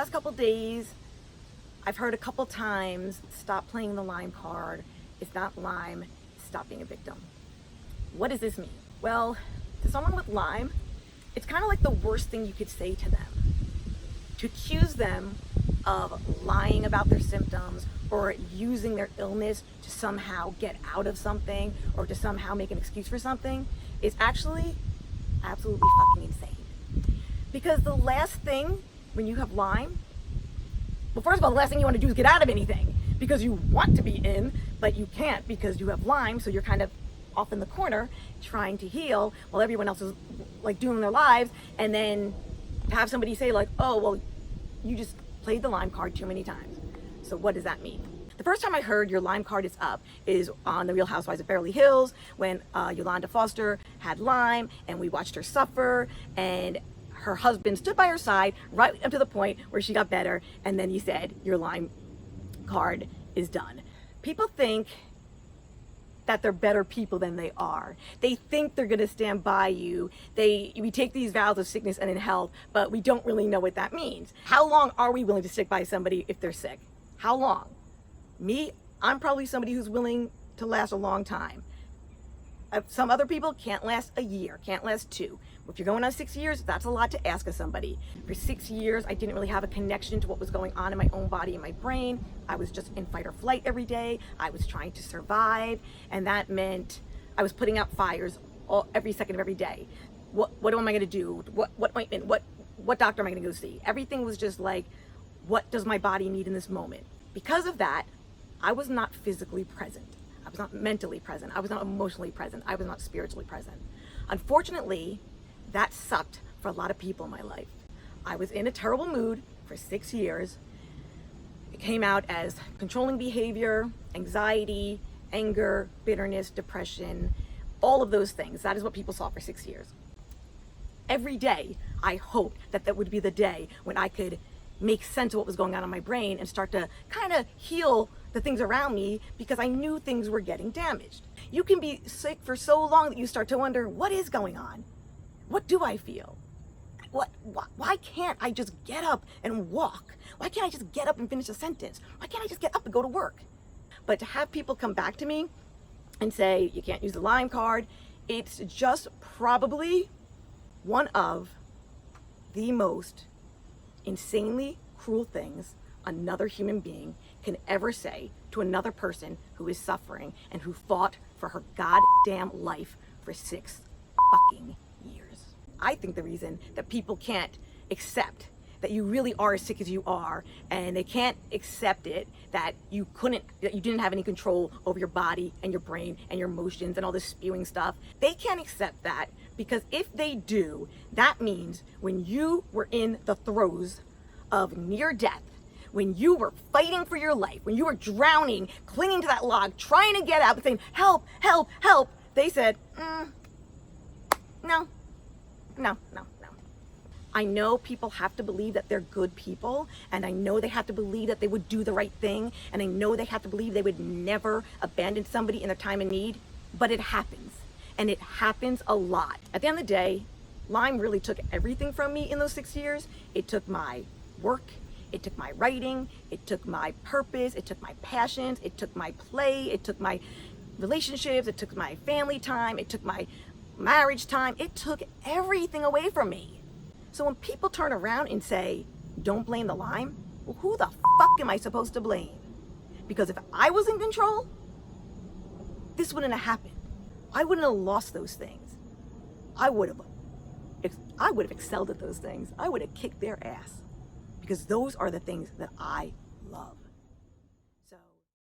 last couple days, I've heard a couple times, stop playing the Lyme card. It's not Lyme, stop being a victim. What does this mean? Well, to someone with Lyme, it's kind of like the worst thing you could say to them. To accuse them of lying about their symptoms or using their illness to somehow get out of something or to somehow make an excuse for something is actually absolutely fucking insane. Because the last thing when you have Lyme, well, first of all, the last thing you want to do is get out of anything because you want to be in, but you can't because you have Lyme, so you're kind of off in the corner trying to heal while everyone else is like doing their lives. And then to have somebody say like, oh, well, you just played the Lyme card too many times. So what does that mean? The first time I heard your Lyme card is up is on The Real Housewives of Beverly Hills when Yolanda Foster had Lyme and we watched her suffer, and her husband stood by her side right up to the point where she got better, and then he said, your Lyme card is done. People think that they're better people than they are. They think they're gonna stand by you. We take these vows of sickness and in health, but we don't really know what that means. How long are we willing to stick by somebody if they're sick? How long? Me, I'm probably somebody who's willing to last a long time. Some other people can't last a year, can't last 2. If you're going on 6 years, that's a lot to ask of somebody. For 6 years, I didn't really have a connection to what was going on in my own body and my brain. I was just in fight or flight every day. I was trying to survive, and that meant I was putting out fires every second of every day. What am I gonna do? What ointment? What doctor am I gonna go see? Everything was just like, what does my body need in this moment? Because of that, I was not physically present. I was not mentally present. I was not emotionally present. I was not spiritually present. Unfortunately, that sucked for a lot of people in my life. I was in a terrible mood for 6 years. It came out as controlling behavior, anxiety, anger, bitterness, depression, all of those things. That is what people saw for 6 years. Every day, I hoped that that would be the day when I could make sense of what was going on in my brain and start to kind of heal the things around me because I knew things were getting damaged. You can be sick for so long that you start to wonder, what is going on? What do I feel? Why can't I just get up and walk? Why can't I just get up and finish a sentence? Why can't I just get up and go to work? But to have people come back to me and say, you can't use the Lyme card, it's just probably one of the most insanely cruel things another human being can ever say to another person who is suffering and who fought for her goddamn life for 6 fucking years. I think the reason that people can't accept that you really are as sick as you are, and they can't accept it that you didn't have any control over your body and your brain and your emotions and all this spewing stuff. They can't accept that because if they do, that means when you were in the throes of near death, when you were fighting for your life, when you were drowning, clinging to that log, trying to get out and saying, help, help, help, they said, no. I know people have to believe that they're good people, and I know they have to believe that they would do the right thing, and I know they have to believe they would never abandon somebody in their time of need, but it happens, and it happens a lot. At the end of the day, Lyme really took everything from me in those 6 years. It took my work, it took my writing, it took my purpose, it took my passions, it took my play, it took my relationships, it took my family time, it took my marriage time, it took everything away from me. So when people turn around and say, don't blame the Lyme, well, who the fuck am I supposed to blame? Because if I was in control, this wouldn't have happened. I wouldn't have lost those things. I would have excelled at those things. I would have kicked their ass because those are the things that I love.